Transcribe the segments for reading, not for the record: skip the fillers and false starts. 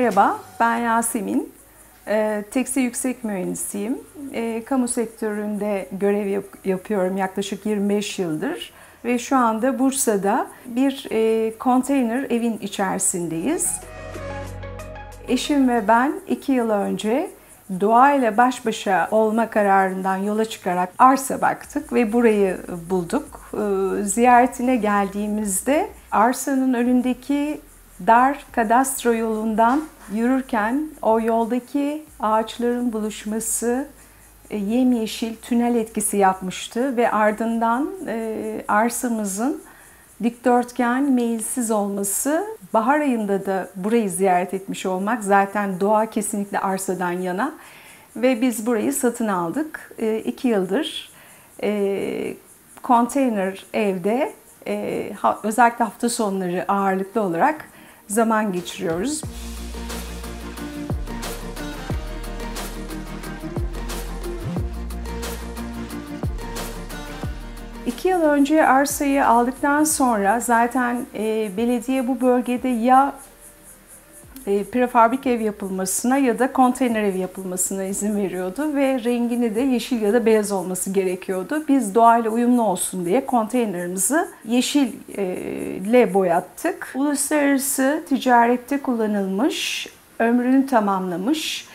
Merhaba, ben Yasemin. Tekstil yüksek mühendisiyim. Kamu sektöründe görev yapıyorum yaklaşık 25 yıldır. Ve şu anda Bursa'da bir konteyner evin içerisindeyiz. Eşim ve ben 2 yıl önce doğayla baş başa olma kararından yola çıkarak arsa baktık ve burayı bulduk. Ziyaretine geldiğimizde arsanın önündeki dar kadastro yolundan yürürken o yoldaki ağaçların buluşması yemyeşil tünel etkisi yapmıştı ve ardından arsamızın dikdörtgen, meyilsiz olması, bahar ayında da burayı ziyaret etmiş olmak, zaten doğa kesinlikle arsadan yana ve biz burayı satın aldık. 2 yıldır konteyner evde özellikle hafta sonları ağırlıklı olarak zaman geçiriyoruz. İki yıl önce arsayı aldıktan sonra zaten belediye bu bölgede ya prefabrik ev yapılmasına ya da konteyner ev yapılmasına izin veriyordu ve rengini de yeşil ya da beyaz olması gerekiyordu. Biz doğayla uyumlu olsun diye konteynerimizi yeşille boyattık. Uluslararası ticarette kullanılmış, ömrünü tamamlamış,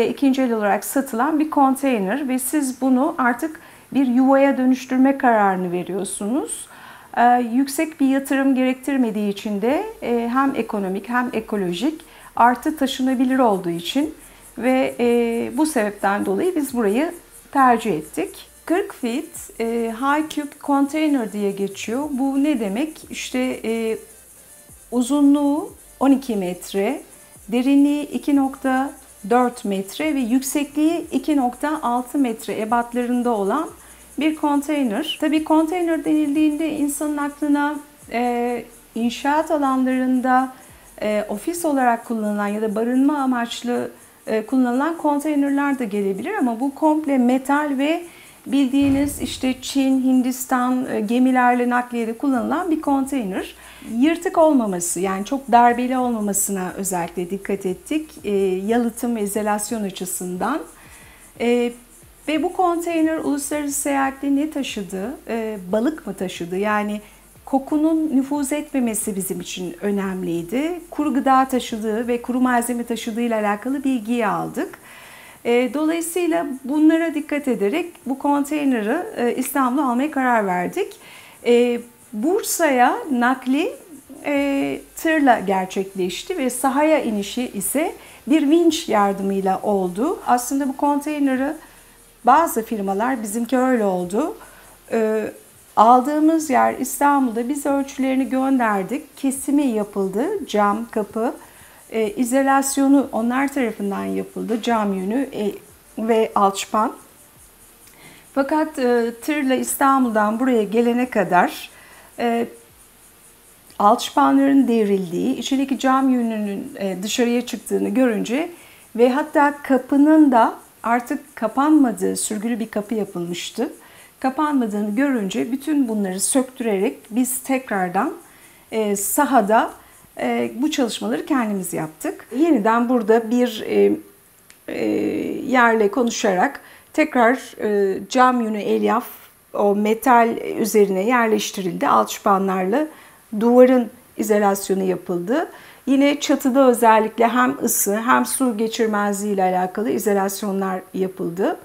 ikinci el olarak satılan bir konteyner ve siz bunu artık bir yuvaya dönüştürme kararını veriyorsunuz. Yüksek bir yatırım gerektirmediği için de hem ekonomik hem ekolojik artı taşınabilir olduğu için ve bu sebepten dolayı biz burayı tercih ettik. 40 feet high cube container diye geçiyor. Bu ne demek? İşte uzunluğu 12 metre, derinliği 2,4 metre ve yüksekliği 2,6 metre ebatlarında olan bir konteyner. Tabii konteyner denildiğinde insanın aklına inşaat alanlarında ofis olarak kullanılan ya da barınma amaçlı kullanılan konteynerler de gelebilir ama bu komple metal ve bildiğiniz işte Çin, Hindistan gemilerle nakliyede kullanılan bir konteyner. Yırtık olmaması, yani çok darbeli olmamasına özellikle dikkat ettik. Yalıtım ve izolasyon açısından. Ve bu konteyner uluslararası seyahatte ne taşıdı? Balık mı taşıdı? Yani kokunun nüfuz etmemesi bizim için önemliydi. Kuru gıda taşıdığı ve kuru malzeme taşıdığı ile alakalı bilgiyi aldık. Dolayısıyla bunlara dikkat ederek bu konteyneri İstanbul'a almaya karar verdik. Bursa'ya nakli tırla gerçekleşti ve sahaya inişi ise bir vinç yardımıyla oldu. Aslında bu konteyneri bazı firmalar, bizimki öyle oldu. Aldığımız yer İstanbul'da, biz ölçülerini gönderdik. Kesimi yapıldı, cam, kapı. İzolasyonu onlar tarafından yapıldı, cam yünü ve alçıpan. Fakat tırla İstanbul'dan buraya gelene kadar alçıpanların devrildiği, içindeki cam yününün dışarıya çıktığını görünce ve hatta kapının da artık kapanmadığı, sürgülü bir kapı yapılmıştı. Kapanmadığını görünce bütün bunları söktürerek biz tekrardan sahada bu çalışmaları kendimiz yaptık. Yeniden burada bir yerle konuşarak tekrar cam yünü elyaf o metal üzerine yerleştirildi. Alçıpanlarla duvarın izolasyonu yapıldı. Yine çatıda özellikle hem ısı hem su geçirmezliği ile alakalı izolasyonlar yapıldı.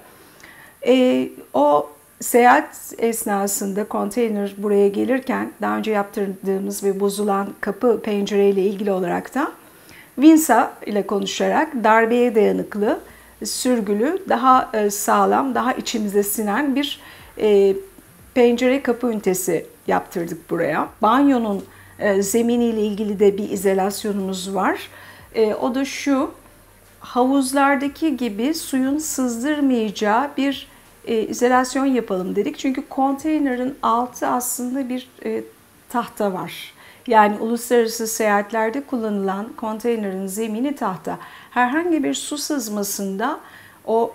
O seyahat esnasında konteyner buraya gelirken daha önce yaptırdığımız ve bozulan kapı pencere ile ilgili olarak da Vinsa ile konuşarak darbeye dayanıklı, sürgülü, daha sağlam, daha içimize sinen bir pencere kapı ünitesi yaptırdık buraya. Banyonun zeminiyle ilgili de bir izolasyonumuz var. O da şu, havuzlardaki gibi suyun sızdırmayacağı bir izolasyon yapalım dedik. Çünkü konteynerin altı aslında bir tahta var. Yani uluslararası seyahatlerde kullanılan konteynerin zemini tahta. Herhangi bir su sızmasında o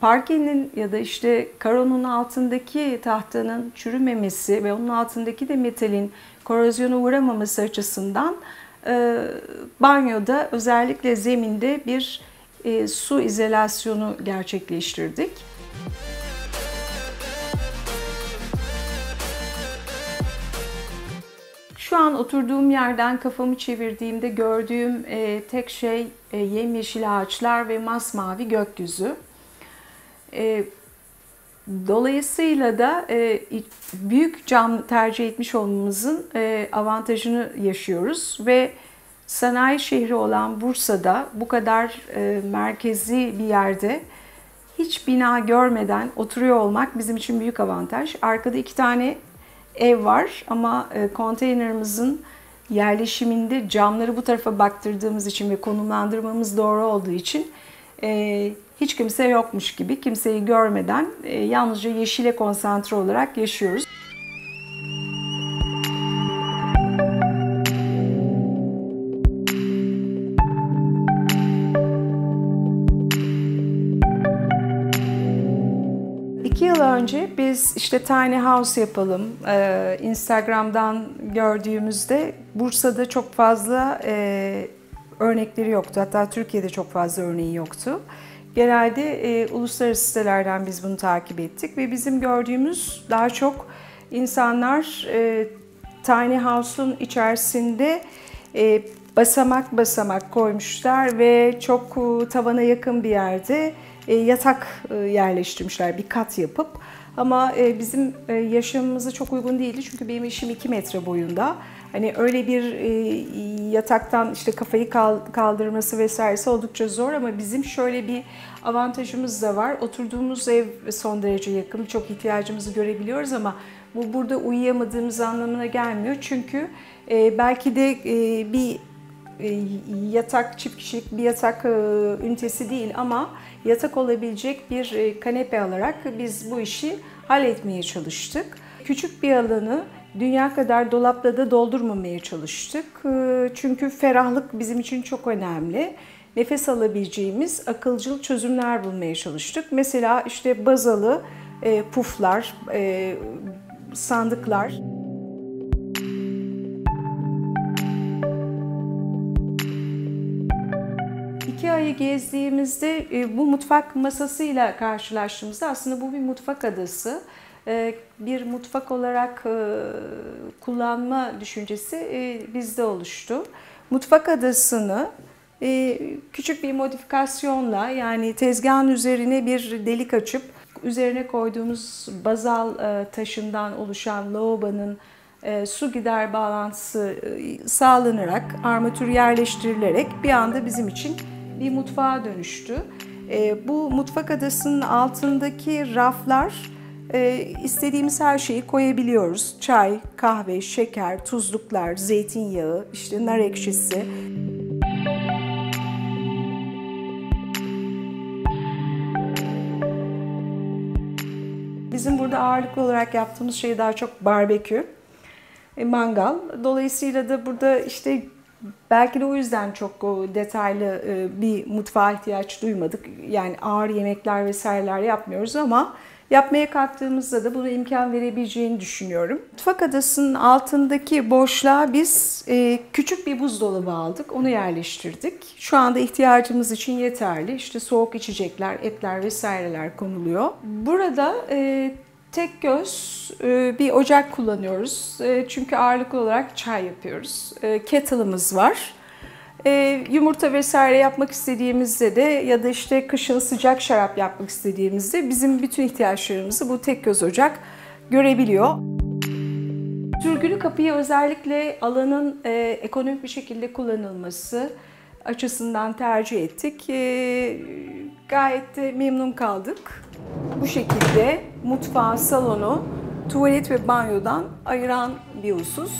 parkenin ya da işte karonun altındaki tahtanın çürümemesi ve onun altındaki de metalin korozyona uğramaması açısından banyoda özellikle zeminde bir su izolasyonu gerçekleştirdik. Şu an oturduğum yerden kafamı çevirdiğimde gördüğüm tek şey yemyeşil ağaçlar ve masmavi gökyüzü. Dolayısıyla da büyük cam tercih etmiş olmamızın avantajını yaşıyoruz ve sanayi şehri olan Bursa'da bu kadar merkezi bir yerde hiç bina görmeden oturuyor olmak bizim için büyük avantaj. Arkada 2 tane ev var ama konteynerimizin yerleşiminde camları bu tarafa baktırdığımız için ve konumlandırmamız doğru olduğu için hiç kimse yokmuş gibi, kimseyi görmeden yalnızca yeşile konsantre olarak yaşıyoruz. Yıl önce biz işte tiny house yapalım, Instagram'dan gördüğümüzde Bursa'da çok fazla örnekleri yoktu. Hatta Türkiye'de çok fazla örneği yoktu. Genelde uluslararası sitelerden biz bunu takip ettik ve bizim gördüğümüz daha çok insanlar tiny house'un içerisinde basamak basamak koymuşlar ve çok tavana yakın bir yerde yatak yerleştirmişler, bir kat yapıp. Ama bizim yaşamımıza çok uygun değildi çünkü benim eşim 2 metre boyunda. Hani öyle bir yataktan işte kafayı kaldırması vesairesi oldukça zor ama bizim şöyle bir avantajımız da var. Oturduğumuz ev son derece yakın, çok ihtiyacımızı görebiliyoruz ama bu burada uyuyamadığımız anlamına gelmiyor. Çünkü belki de bir yatak, çift kişilik bir yatak ünitesi değil ama yatak olabilecek bir kanepe alarak biz bu işi halletmeye çalıştık. Küçük bir alanı dünya kadar dolapla da doldurmamaya çalıştık. Çünkü ferahlık bizim için çok önemli. Nefes alabileceğimiz akılcıl çözümler bulmaya çalıştık. Mesela işte bazalı puflar, sandıklar. IKEA'yı gezdiğimizde bu mutfak masasıyla karşılaştığımızda aslında bu bir mutfak adası. Bir mutfak olarak kullanma düşüncesi bizde oluştu. Mutfak adasını küçük bir modifikasyonla yani tezgahın üzerine bir delik açıp üzerine koyduğumuz bazal taşından oluşan lavabonun su gider bağlantısı sağlanarak, armatür yerleştirilerek bir anda bizim için bir mutfağa dönüştü. Bu mutfak adasının altındaki raflar istediğimiz her şeyi koyabiliyoruz. Çay, kahve, şeker, tuzluklar, zeytinyağı, işte nar ekşisi. Bizim burada ağırlıklı olarak yaptığımız şey daha çok barbekü, mangal. Dolayısıyla da burada işte belki de o yüzden çok detaylı bir mutfağa ihtiyaç duymadık. Yani ağır yemekler vesaireler yapmıyoruz ama yapmaya kalktığımızda da buna imkan verebileceğini düşünüyorum. Mutfak adasının altındaki boşluğa biz küçük bir buzdolabı aldık. Onu yerleştirdik. Şu anda ihtiyacımız için yeterli. İşte soğuk içecekler, etler vesaireler konuluyor. Burada tek göz bir ocak kullanıyoruz. Çünkü ağırlıklı olarak çay yapıyoruz. Kettle'ımız var. Yumurta vesaire yapmak istediğimizde de ya da işte kışın sıcak şarap yapmak istediğimizde bizim bütün ihtiyaçlarımızı bu tek göz ocak görebiliyor. Sürgülü kapıyı özellikle alanın ekonomik bir şekilde kullanılması açısından tercih ettik. Gayet de memnun kaldık. Bu şekilde mutfağı, salonu, tuvalet ve banyodan ayıran bir husus.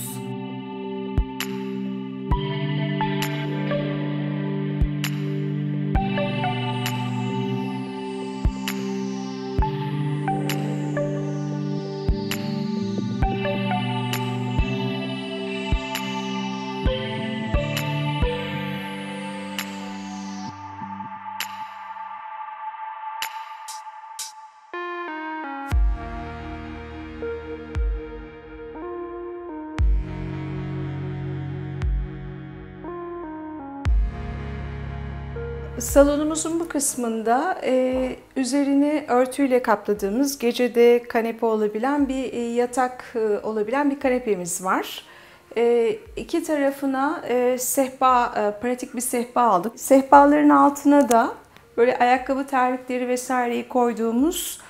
Salonumuzun bu kısmında üzerini örtüyle kapladığımız, gecede kanepe olabilen bir yatak olabilen bir kanepemiz var. İki tarafına sehpa, pratik bir sehpa aldık. Sehpaların altına da böyle ayakkabı terlikleri vesaireyi koyduğumuz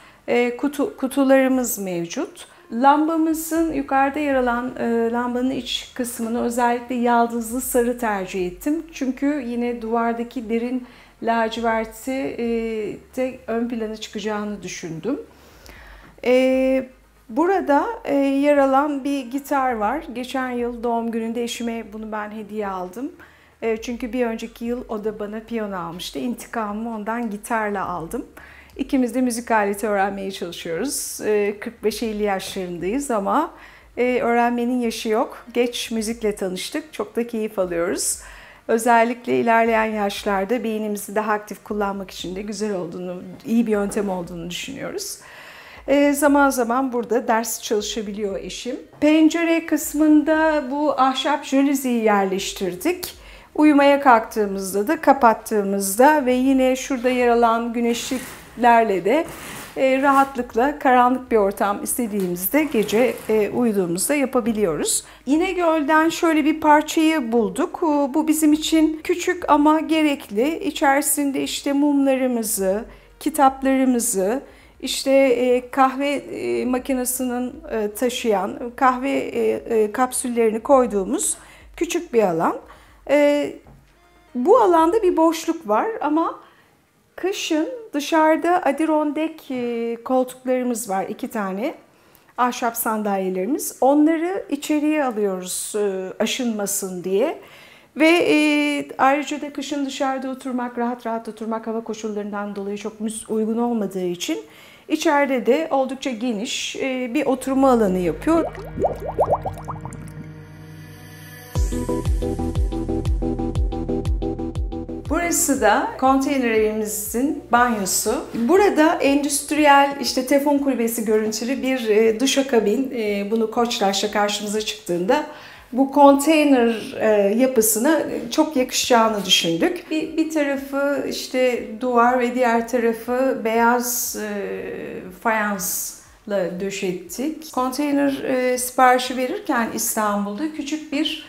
kutularımız mevcut. Lambamızın yukarıda yer alan lambanın iç kısmını özellikle yaldızlı sarı tercih ettim. Çünkü yine duvardaki derin laciverti de ön plana çıkacağını düşündüm. Burada yer alan bir gitar var. Geçen yıl doğum gününde eşime bunu ben hediye aldım. Çünkü bir önceki yıl o da bana piyano almıştı. İntikamımı ondan gitarla aldım. İkimiz de müzik aleti öğrenmeye çalışıyoruz. 45-50 yaşlarındayız ama öğrenmenin yaşı yok. Geç müzikle tanıştık. Çok da keyif alıyoruz. Özellikle ilerleyen yaşlarda beynimizi daha aktif kullanmak için de güzel olduğunu, iyi bir yöntem olduğunu düşünüyoruz. Zaman zaman burada ders çalışabiliyor eşim. Pencere kısmında bu ahşap jaliziyi yerleştirdik. Uyumaya kalktığımızda da kapattığımızda ve yine şurada yer alan güneşliklerle de rahatlıkla karanlık bir ortam istediğimizde gece uyuduğumuzda yapabiliyoruz. İnegöl'den şöyle bir parçayı bulduk. Bu bizim için küçük ama gerekli. İçerisinde işte mumlarımızı, kitaplarımızı, İşte kahve makinesinin taşıyan kahve kapsüllerini koyduğumuz küçük bir alan. Bu alanda bir boşluk var ama kışın dışarıda Adirondack koltuklarımız var, 2 tane ahşap sandalyelerimiz. Onları içeriye alıyoruz aşınmasın diye. Ve ayrıca da kışın dışarıda oturmak, rahat rahat oturmak hava koşullarından dolayı çok uygun olmadığı için içeride de oldukça geniş bir oturma alanı yapıyor. Burası da konteyner evimizin banyosu. Burada endüstriyel işte teflon kulübesi görüntülü bir duşakabin, bunu Koçtaş'ta karşımıza çıktığında bu konteyner yapısına çok yakışacağını düşündük. Bir tarafı işte duvar ve diğer tarafı beyaz fayansla döşettik. Konteyner siparişi verirken İstanbul'da küçük bir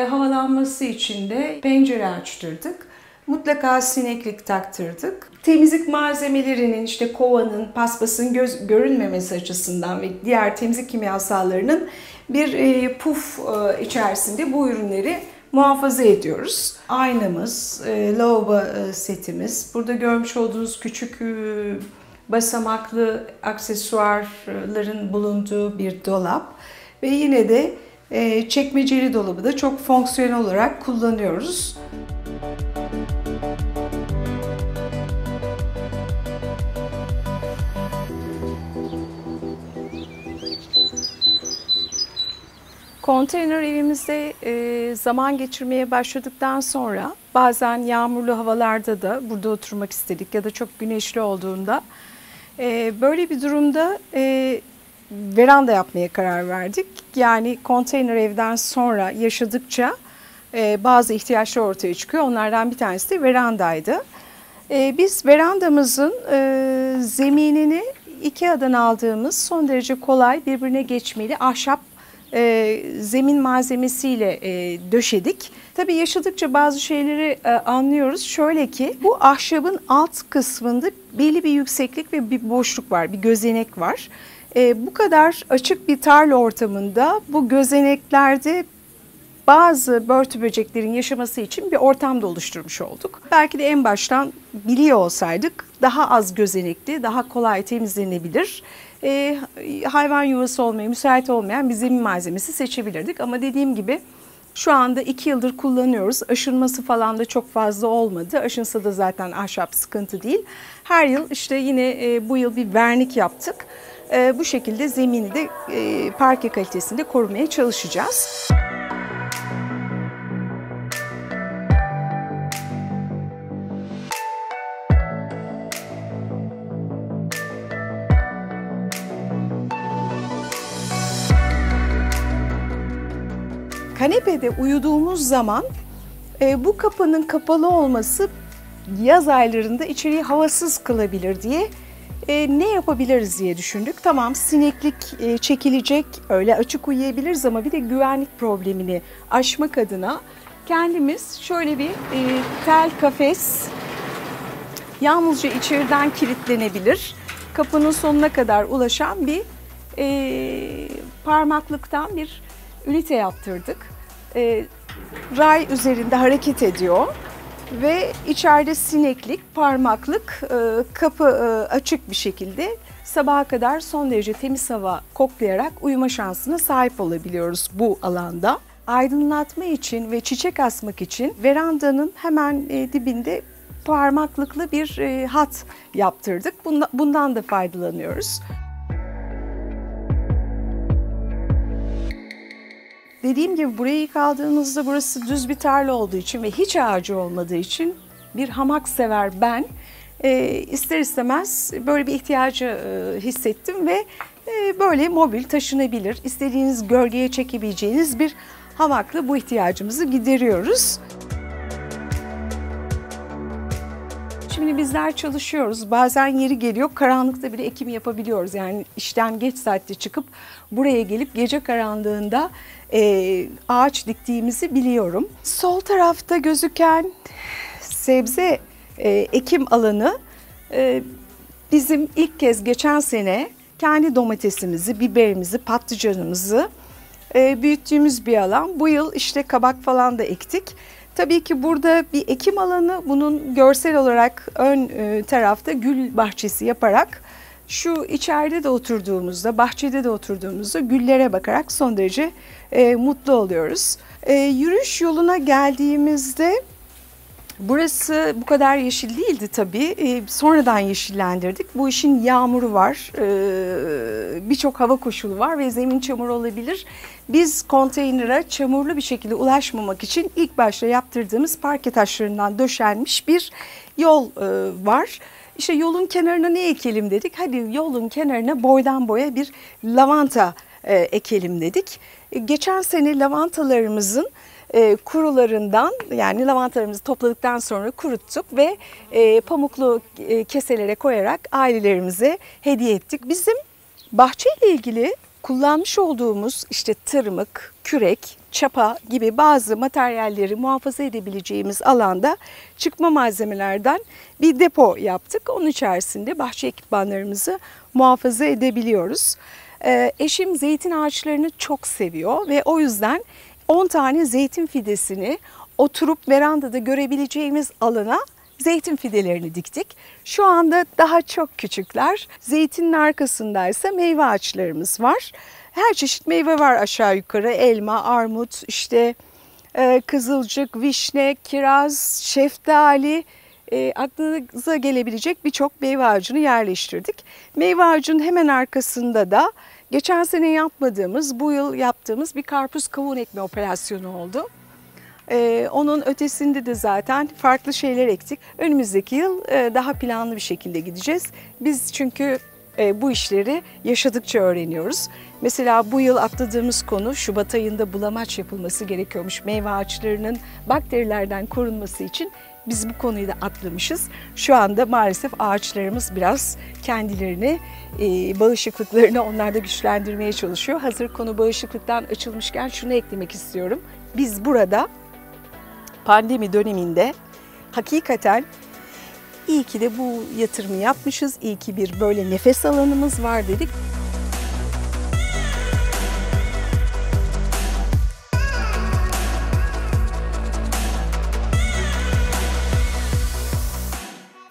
havalanması için de pencere açtırdık. Mutlaka sineklik taktırdık. Temizlik malzemelerinin işte kovanın, paspasın görünmemesi açısından ve diğer temizlik kimyasallarının bir puf içerisinde bu ürünleri muhafaza ediyoruz. Aynamız, lavabo setimiz, burada görmüş olduğunuz küçük basamaklı aksesuarların bulunduğu bir dolap ve yine de çekmeceli dolabı da çok fonksiyonel olarak kullanıyoruz. Konteyner evimizde zaman geçirmeye başladıktan sonra bazen yağmurlu havalarda da burada oturmak istedik ya da çok güneşli olduğunda böyle bir durumda veranda yapmaya karar verdik. Yani konteyner evden sonra yaşadıkça bazı ihtiyaçlar ortaya çıkıyor. Onlardan bir tanesi de verandaydı. Biz verandamızın zeminini IKEA'dan aldığımız son derece kolay birbirine geçmeli ahşap zemin malzemesiyle döşedik. Tabii yaşadıkça bazı şeyleri anlıyoruz. Şöyle ki bu ahşabın alt kısmında belli bir yükseklik ve bir boşluk var, bir gözenek var. Bu kadar açık bir tarla ortamında bu gözeneklerde bazı börtü böceklerin yaşaması için bir ortam da oluşturmuş olduk. Belki de en baştan biliyor olsaydık daha az gözenekli, daha kolay temizlenebilir, hayvan yuvası olmaya müsait olmayan bir zemin malzemesi seçebilirdik. Ama dediğim gibi şu anda 2 yıldır kullanıyoruz. Aşınması falan da çok fazla olmadı. Aşınsa da zaten ahşap sıkıntı değil. Her yıl işte yine bu yıl bir vernik yaptık. Bu şekilde zemini de parke kalitesinde korumaya çalışacağız. Kanepede uyuduğumuz zaman bu kapının kapalı olması yaz aylarında içeriği havasız kılabilir diye ne yapabiliriz diye düşündük. Tamam, sineklik çekilecek, öyle açık uyuyabiliriz ama bir de güvenlik problemini aşmak adına kendimiz şöyle bir tel kafes, yalnızca içeriden kilitlenebilir, kapının sonuna kadar ulaşan bir parmaklıktan bir ünite yaptırdık. Ray üzerinde hareket ediyor ve içeride sineklik, parmaklık, kapı açık bir şekilde sabaha kadar son derece temiz hava koklayarak uyuma şansına sahip olabiliyoruz bu alanda. Aydınlatma için ve çiçek asmak için verandanın hemen dibinde parmaklıklı bir hat yaptırdık. Bundan da faydalanıyoruz. Dediğim gibi burayı ilk aldığımızda burası düz bir tarla olduğu için ve hiç ağacı olmadığı için bir hamak sever ben ister istemez böyle bir ihtiyacı hissettim ve böyle mobil, taşınabilir, istediğiniz gölgeye çekebileceğiniz bir hamakla bu ihtiyacımızı gideriyoruz. Şimdi bizler çalışıyoruz. Bazen yeri geliyor, karanlıkta bile ekim yapabiliyoruz. Yani işten geç saatte çıkıp buraya gelip gece karanlığında ağaç diktiğimizi biliyorum. Sol tarafta gözüken sebze ekim alanı bizim ilk kez geçen sene kendi domatesimizi, biberimizi, patlıcanımızı büyüttüğümüz bir alan. Bu yıl işte kabak falan da ektik. Tabii ki burada bir ekim alanı, bunun görsel olarak ön tarafta gül bahçesi yaparak şu içeride de oturduğumuzda, bahçede de oturduğumuzda güllere bakarak son derece mutlu oluyoruz. Yürüyüş yoluna geldiğimizde burası bu kadar yeşil değildi tabii. Sonradan yeşillendirdik. Bu işin yağmuru var, birçok hava koşulu var ve zemin çamur olabilir. Biz konteynere çamurlu bir şekilde ulaşmamak için ilk başta yaptırdığımız parke taşlarından döşenmiş bir yol var. İşte yolun kenarına ne ekelim dedik? Hadi yolun kenarına boydan boya bir lavanta ekelim dedik. Geçen sene lavantalarımızın kurularından, yani lavantalarımızı topladıktan sonra kuruttuk ve pamuklu keselere koyarak ailelerimize hediye ettik. Bizim bahçeyle ilgili kullanmış olduğumuz işte tırmık, kürek, çapa gibi bazı materyalleri muhafaza edebileceğimiz alanda çıkma malzemelerden bir depo yaptık. Onun içerisinde bahçe ekipmanlarımızı muhafaza edebiliyoruz. Eşim zeytin ağaçlarını çok seviyor ve o yüzden 10 tane zeytin fidesini oturup verandada görebileceğimiz alana zeytin fidelerini diktik. Şu anda daha çok küçükler. Zeytinin arkasındaysa meyve ağaçlarımız var. Her çeşit meyve var aşağı yukarı. Elma, armut, işte kızılcık, vişne, kiraz, şeftali, aklınıza gelebilecek birçok meyve ağacını yerleştirdik. Meyve ağacının hemen arkasında da geçen sene yapmadığımız, bu yıl yaptığımız bir karpuz kavun ekme operasyonu oldu. Onun ötesinde de zaten farklı şeyler ektik. Önümüzdeki yıl daha planlı bir şekilde gideceğiz. Biz çünkü bu işleri yaşadıkça öğreniyoruz. Mesela bu yıl atladığımız konu Şubat ayında bulamaç yapılması gerekiyormuş. Meyve ağaçlarının bakterilerden korunması için biz bu konuyu da atlamışız. Şu anda maalesef ağaçlarımız biraz kendilerini, bağışıklıklarını onlarda güçlendirmeye çalışıyor. Hazır konu bağışıklıktan açılmışken şunu eklemek istiyorum. Biz burada pandemi döneminde hakikaten iyi ki de bu yatırımı yapmışız. İyi ki bir böyle nefes alanımız var dedik.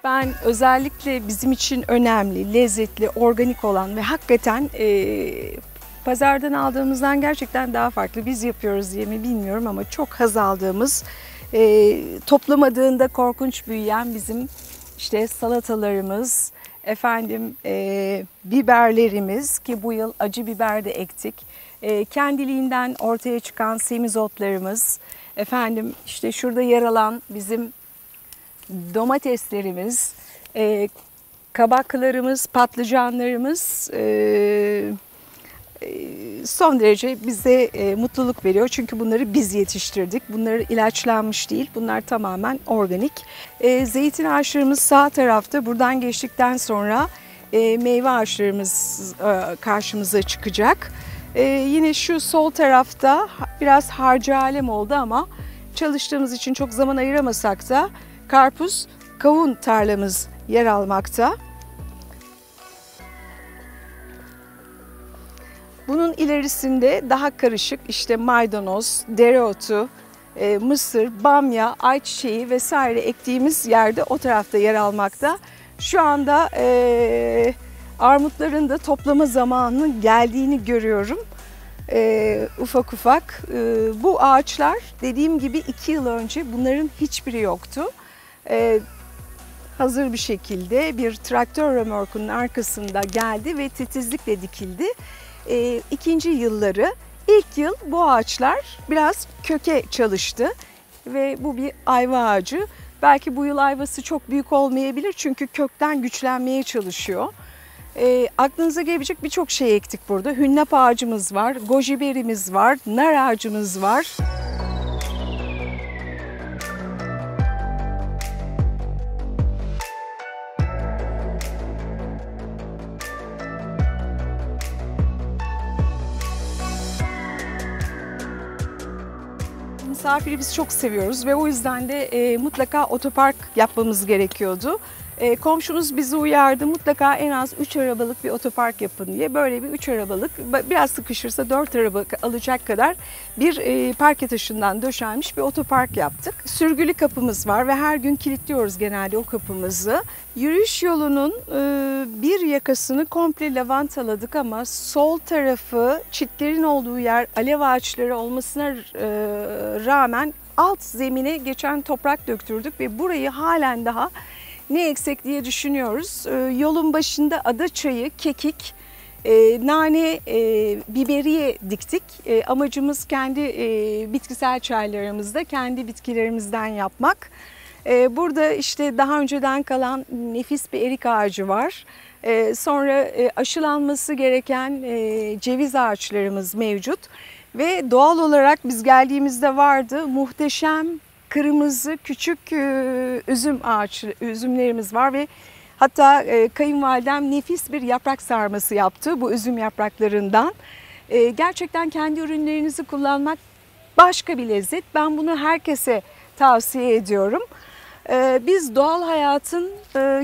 Ben özellikle bizim için önemli, lezzetli, organik olan ve hakikaten pazardan aldığımızdan gerçekten daha farklı. Biz yapıyoruz diye mi bilmiyorum ama çok haz aldığımız, toplamadığında korkunç büyüyen bizim işte salatalarımız, efendim biberlerimiz ki bu yıl acı biber de ektik. Kendiliğinden ortaya çıkan semizotlarımız, efendim işte şurada yer alan bizim domateslerimiz, kabaklarımız, patlıcanlarımız, son derece bize mutluluk veriyor. Çünkü bunları biz yetiştirdik. Bunlar ilaçlanmış değil. Bunlar tamamen organik. Zeytin ağaçlarımız sağ tarafta. Buradan geçtikten sonra meyve ağaçlarımız karşımıza çıkacak. Yine şu sol tarafta biraz harcı alem oldu ama çalıştığımız için çok zaman ayıramasak da karpuz, kavun tarlamız yer almakta. Bunun ilerisinde daha karışık işte maydanoz, dereotu, mısır, bamya, ayçiçeği vesaire ektiğimiz yerde o tarafta yer almakta. Şu anda armutların da toplama zamanının geldiğini görüyorum. Ufak ufak. Bu ağaçlar dediğim gibi 2 yıl önce bunların hiçbiri yoktu. Hazır bir şekilde bir traktör römorkunun arkasında geldi ve titizlikle dikildi. İkinci yılları, ilk yıl bu ağaçlar biraz köke çalıştı ve bu bir ayva ağacı. Belki bu yıl ayvası çok büyük olmayabilir çünkü kökten güçlenmeye çalışıyor. Aklınıza gelebilecek birçok şey ektik burada. Hünnap ağacımız var, goji berimiz var, nar ağacımız var. Misafiri biz çok seviyoruz ve o yüzden de mutlaka otopark yapmamız gerekiyordu. Komşumuz bizi uyardı, mutlaka en az 3 arabalık bir otopark yapın diye. Böyle bir 3 arabalık, biraz sıkışırsa 4 araba alacak kadar bir parke taşından döşenmiş bir otopark yaptık. Sürgülü kapımız var ve her gün kilitliyoruz genelde o kapımızı. Yürüyüş yolunun bir yakasını komple lavantaladık ama sol tarafı çitlerin olduğu yer alev ağaçları olmasına rağmen alt zemine geçen toprak döktürdük ve burayı halen daha ne eksik diye düşünüyoruz. Yolun başında adaçayı, kekik, nane, biberiye diktik. Amacımız kendi bitkisel çaylarımızda, kendi bitkilerimizden yapmak. Burada işte daha önceden kalan nefis bir erik ağacı var. Sonra aşılanması gereken ceviz ağaçlarımız mevcut. Ve doğal olarak biz geldiğimizde vardı muhteşem kırmızı küçük üzümlerimiz var ve hatta kayınvalidem nefis bir yaprak sarması yaptı bu üzüm yapraklarından. Gerçekten kendi ürünlerinizi kullanmak başka bir lezzet. Ben bunu herkese tavsiye ediyorum. Biz doğal hayatın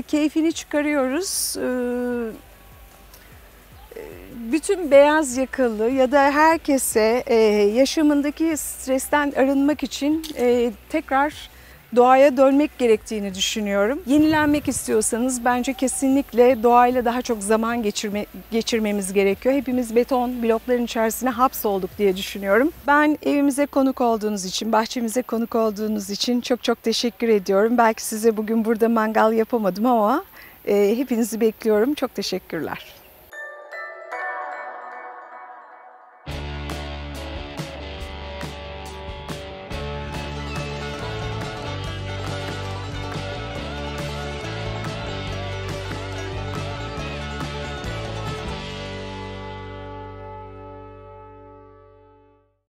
keyfini çıkarıyoruz. Bütün beyaz yakalı ya da herkese yaşamındaki stresten arınmak için tekrar doğaya dönmek gerektiğini düşünüyorum. Yenilenmek istiyorsanız bence kesinlikle doğayla daha çok zaman geçirmemiz gerekiyor. Hepimiz beton blokların içerisine hapsolduk diye düşünüyorum. Ben evimize konuk olduğunuz için, bahçemize konuk olduğunuz için çok çok teşekkür ediyorum. Belki size bugün burada mangal yapamadım ama hepinizi bekliyorum. Çok teşekkürler.